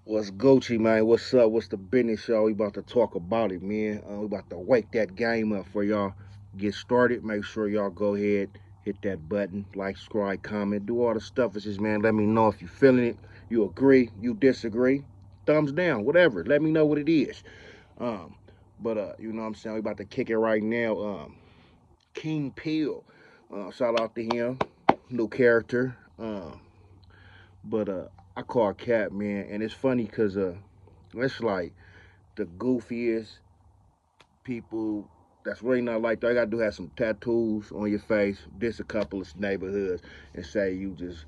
What's Gucci, man? What's up? What's the business, y'all? We about to talk about it, man. We about to wake that game up for y'all. Get started. Make sure y'all go ahead, hit that button, like, subscribe, comment, do all the stuff. It's just, man, let me know if you feeling it, you agree, you disagree. Thumbs down, whatever. Let me know what it is. Um, you know what I'm saying? We about to kick it right now. King Peel. Shout out to him. New character. But I call Cap, man, and it's funny because it's like the goofiest people that's really not like that. All you gotta do have some tattoos on your face, diss a couple of neighborhoods, and say you just,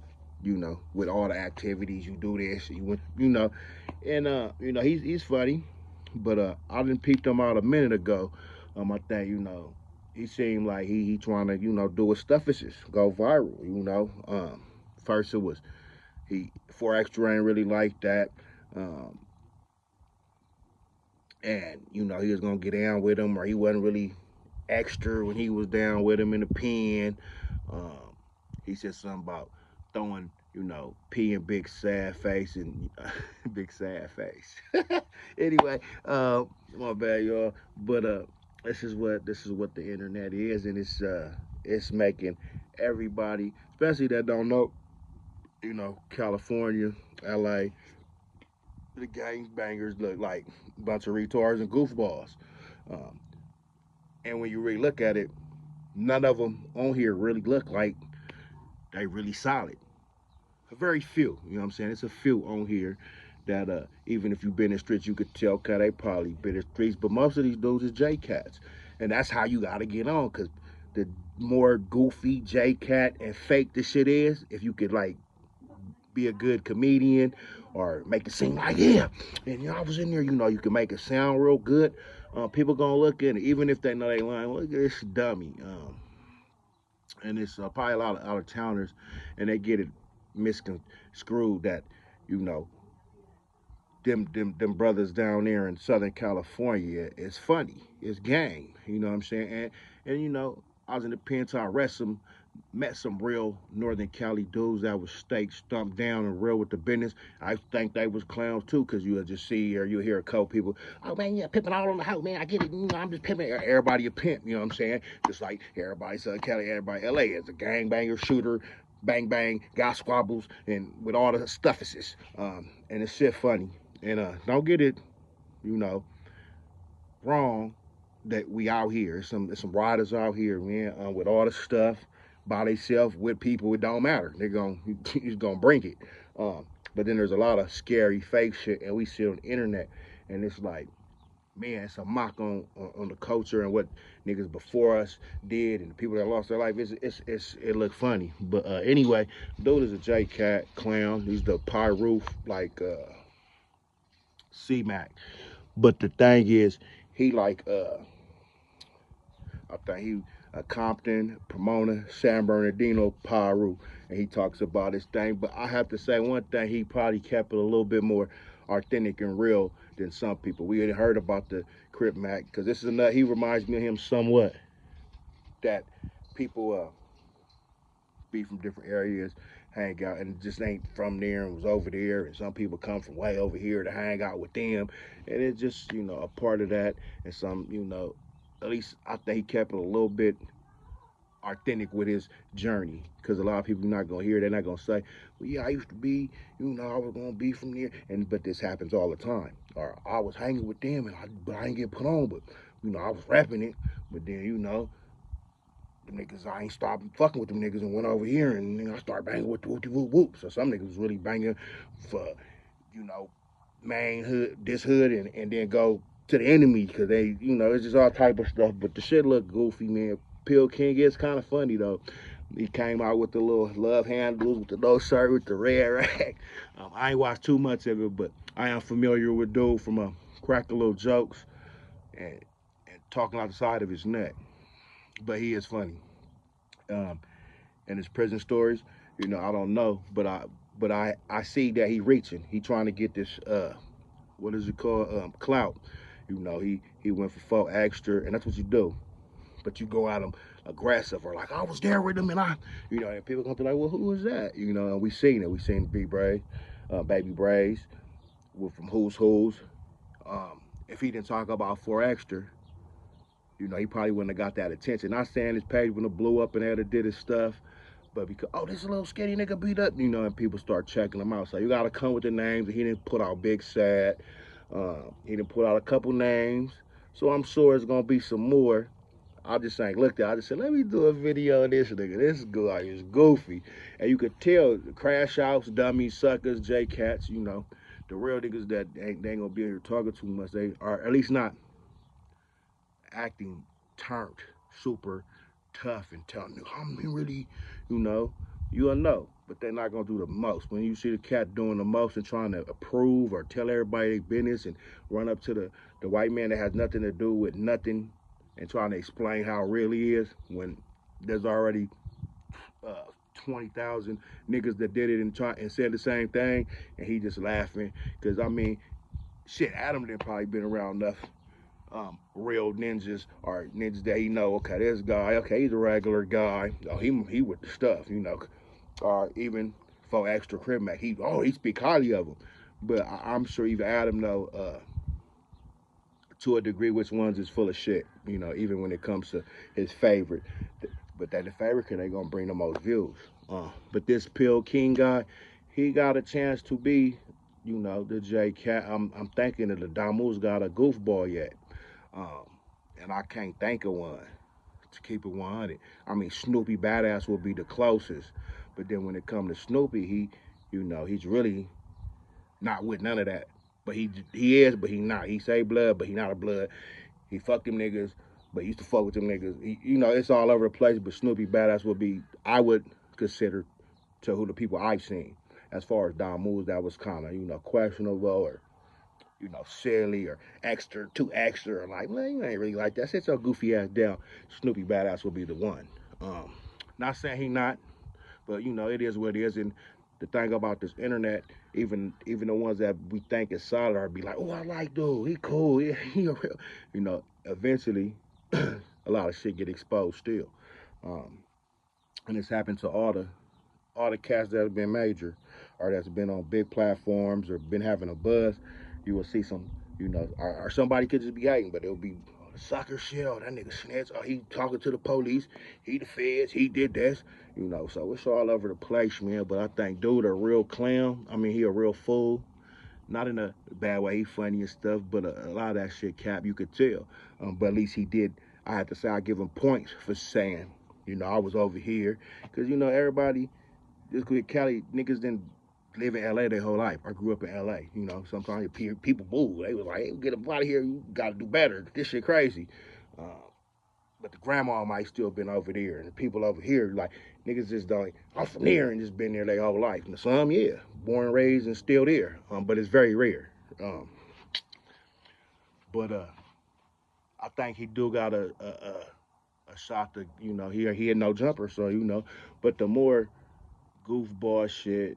with all the activities you do this, you went, and he's funny, but I didn't peeped him out a minute ago. I think he seemed like he trying to do his stuff is just go viral. First it was he 4Extra ain't really like that. Um, and he was gonna get down with him, or he wasn't really extra when he was down with him in the pen. Um, he said something about throwing, P and big sad face and big sad face. Anyway, my bad, y'all. But this is what the internet is, and it's making everybody, especially that don't know, California, LA, the gangbangers look like a bunch of retards and goofballs. Um, and when you really look at it, none of them on here really look like they really solid. A very few, you know what I'm saying? It's a few on here that even if you've been in streets, you could tell, okay, they probably been in streets. But most of these dudes is J Cats, and that's how you got to get on, because the more goofy J Cat and fake the shit is, if you could like be a good comedian or make it seem like, yeah, and I was in there, you can make it sound real good. People gonna look at it even if they know they lying. Look at this dummy. And it's probably a lot of out of towners, and they get it misconstrued that you know them brothers down there in Southern California is funny, it's gang. You know what I'm saying? And I was in the pen to arrest them, met some real Northern Cali dudes that was staked, stumped down, and real with the business. I think they was clowns too, because you'll just see or you'll hear a couple people, oh man, yeah, pimping all on the house, man. I get it. I'm just pimping. Everybody a pimp. You know what I'm saying? Just like everybody Southern Cali, everybody LA is a gangbanger, shooter, bang bang, got squabbles, and with all the stuffuses. And it's shit funny. And don't get it, you know, wrong that we out here. There's some riders out here, man, with all the stuff by themselves with people. It don't matter. They're gonna he's gonna bring it. But then there's a lot of scary fake shit, and we see on the internet, and it's like, man, it's a mock on the culture and what niggas before us did, and the people that lost their life. It look funny. But anyway, dude is a J Cat clown. He's the Py Roof like C Mac. But the thing is, he like I think he Compton, Pomona, San Bernardino, Paru, and he talks about his thing. But I have to say one thing: he probably kept it a little bit more authentic and real than some people. We had heard about the Crip Mac because this is another. He reminds me of him somewhat. That people be from different areas, hang out, and just ain't from there and was over there. And some people come from way over here to hang out with them, and it's just a part of that. And some at least I think he kept it a little bit authentic with his journey, because a lot of people not gonna hear. They're not gonna say, "Well, yeah, I used to be, I was gonna be from there," and but this happens all the time. Or I was hanging with them, but I didn't get put on, but I was rapping it, but then the niggas, I ain't stopped fucking with them niggas and went over here and I started banging with the whoop whoop whoop. So some niggas was really banging for, you know, main hood, this hood, and then go to the enemy because they, it's just all type of stuff. But the shit look goofy, man. Pill King is kind of funny though. He came out with the little love handles with the no shirt with the red rag. I ain't watched too much of it, but I am familiar with dude from crack a little jokes and talking out the side of his neck. But he is funny. Um, and his prison stories, I don't know, but I see that he reaching. He trying to get this what is it called? Clout. He went for 4 Extra, and that's what you do. But you go at him aggressive or like I was there with him, and and people gonna be like, well, who was that? And we seen it. We seen Baby Braves, from Who's Who's. If he didn't talk about 4Extra, he probably wouldn't have got that attention. Not saying his page wouldn't have blew up and had did his stuff, but because this little skinny nigga beat up, and people start checking him out. So you gotta come with the names. He didn't put out Big Sad. He didn't put out a couple names. So I'm sure it's gonna be some more. I just ain't looked at. I just said, let me do a video of this nigga. This guy is goofy, and you could tell the crash outs, dummies, suckers, J Cats. The real niggas that they ain't gonna be here talking too much. They are at least not acting turned super tough and telling you, I'm really, you know, you'll know. But they're not gonna do the most. When you see the cat doing the most and trying to approve or tell everybody their business and run up to the white man that has nothing to do with nothing and trying to explain how it really is when there's already 20,000 niggas that did it and said the same thing, and he just laughing. Because, I mean, shit, Adam done probably been around enough real ninjas or ninjas that he know, okay, this guy, okay, he's a regular guy. Oh, he with the stuff, Or even for extra crib mac, he speak highly of him. But I'm sure even Adam know to a degree which ones is full of shit. Even when it comes to his favorite. But that the favorite they gonna bring the most views. But this Pill King guy, he got a chance to be, the J Cat. I'm thinking that the Damu's got a goofball yet. Um, and I can't think of one to keep it 100. I mean, Snoopy Badass will be the closest, but then when it comes to Snoopy, he's really not with none of that. But he is, but he not. He say blood, but he not a blood. He fucked them niggas, but he used to fuck with them niggas. It's all over the place. But Snoopy Badass would be, I would consider, to who the people I've seen. As far as Don Moves, that was kind of questionable or silly or extra, too extra, or like, man, you ain't really like that. Sit your goofy ass down. Snoopy Badass will be the one. Um, Not saying he not, but it is what it is. And the thing about this internet, even the ones that we think is solid are be like, oh, I like dude, he cool, he a real, eventually, a lot of shit get exposed still. Um, and it's happened to all the cats that have been major or that's been on big platforms or been having a buzz, you will see some, or somebody could just be hating, but it'll be soccer shit. Oh, that nigga snitch. Oh, he talking to the police. He the feds. He did this. So it's all over the place, man. But I think dude a real clown. I mean, he a real fool. Not in a bad way. He funny and stuff, but a lot of that shit cap you could tell. But at least he did. I had to say I give him points for saying, I was over here, because everybody just with Cali niggas didn't live in LA their whole life. I grew up in LA. Sometimes people boo. They was like, hey, get up out of here. You got to do better. This shit crazy. Uh, but the grandma might still been over there. And the people over here, like, niggas just don't, I'm from here and just been there their whole life. And some, yeah, born, raised, and still there. But it's very rare. Um, but I think he do got a shot to, he had no jumper. So, but the more goofball shit,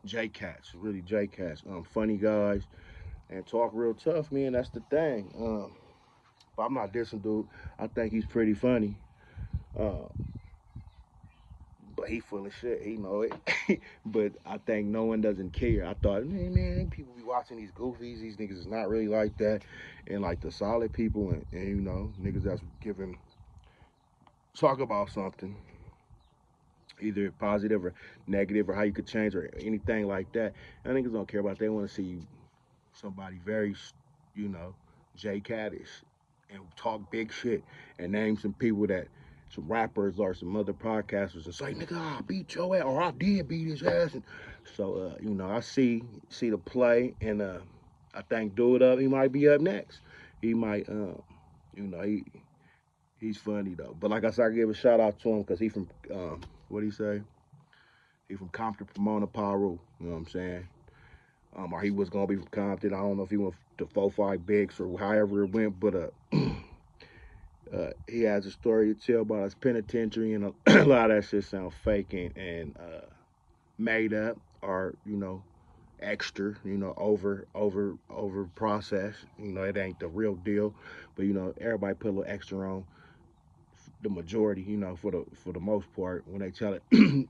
J Cats, really J Cats, funny guys, and talk real tough, man. That's the thing. But I'm not dissing, dude. I think he's pretty funny. Uh, but he full of shit. He know it. But I think no one doesn't care. I thought, man, people be watching these goofies. These niggas is not really like that. And like the solid people and niggas that's giving talk about something, either positive or negative or how you could change or anything like that. And niggas don't care about. It. They want to see you somebody very, you know, J Caddish and talk big shit and name some people that some rappers or some other podcasters and say, nigga, I beat your ass or I did beat his ass. And so, I see the play and I think Dude Up, he might be up next. He might, he's funny though. But like I said, I give a shout out to him because he from, what do you say? He from Compton, Pomona, Paru. You know what I'm saying? Or he was gonna be from Compton. I don't know if he went to 4-5 Bigs or however it went, but he has a story to tell about his penitentiary, and a lot of that shit sounds fake and made up or extra, over processed. It ain't the real deal, but everybody put a little extra on the majority, for the most part when they tell it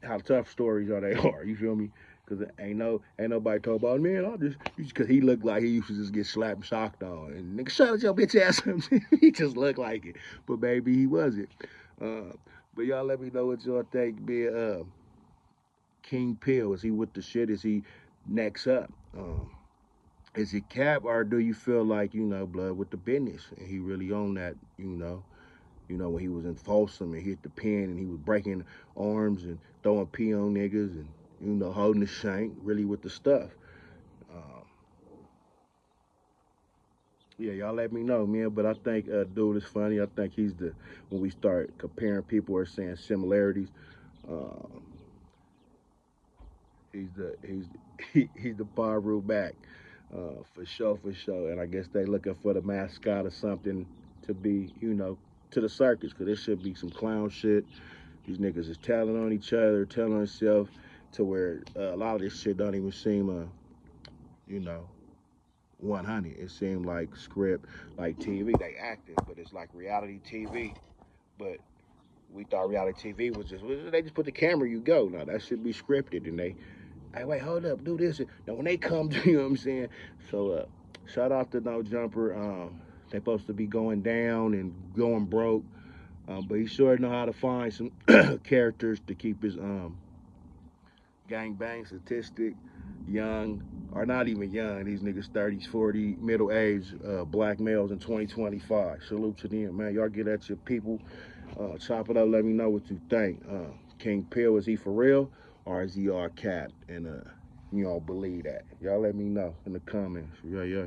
how tough stories are they are. You feel me? Cause ain't nobody told about man. I just cause he looked like he used to just get slapped and socked on. And nigga, shut up, your bitch ass. He just looked like it, but maybe he wasn't. Uh, but y'all let me know what y'all think. Be King Pill, is he with the shit? Is he next up? Is it Cap or do you feel like blood with the business and he really on that? When he was in Folsom and hit the pen and he was breaking arms and throwing pee on niggas and holding the shank, really with the stuff. Um, yeah, y'all let me know, man. But I think dude is funny. I think he's the when we start comparing people or saying similarities, uh, he's he's the Paru back for sure, for sure. And I guess they looking for the mascot or something to be, to the circus because there should be some clown shit. These niggas is telling on each other, telling on themselves, to where a lot of this shit don't even seem, you know, 100. It seemed like script, like TV. They acting, but it's like reality TV. But we thought reality TV was just they just put the camera, you go. Now that should be scripted, and they, hey, wait, hold up, do this. Now when they come, you know what I'm saying? So shout out to No Jumper. They supposed to be going down and going broke, but he sure know how to find some characters to keep his gang bang statistic, young, or not even young, these niggas 30s, 40, middle age, black males in 2025. Salute to them, man. Y'all get at your people. Chop it up, let me know what you think. King Pill, is he for real? Or is he our cat? And you all believe that. Y'all let me know in the comments. Yeah, yeah.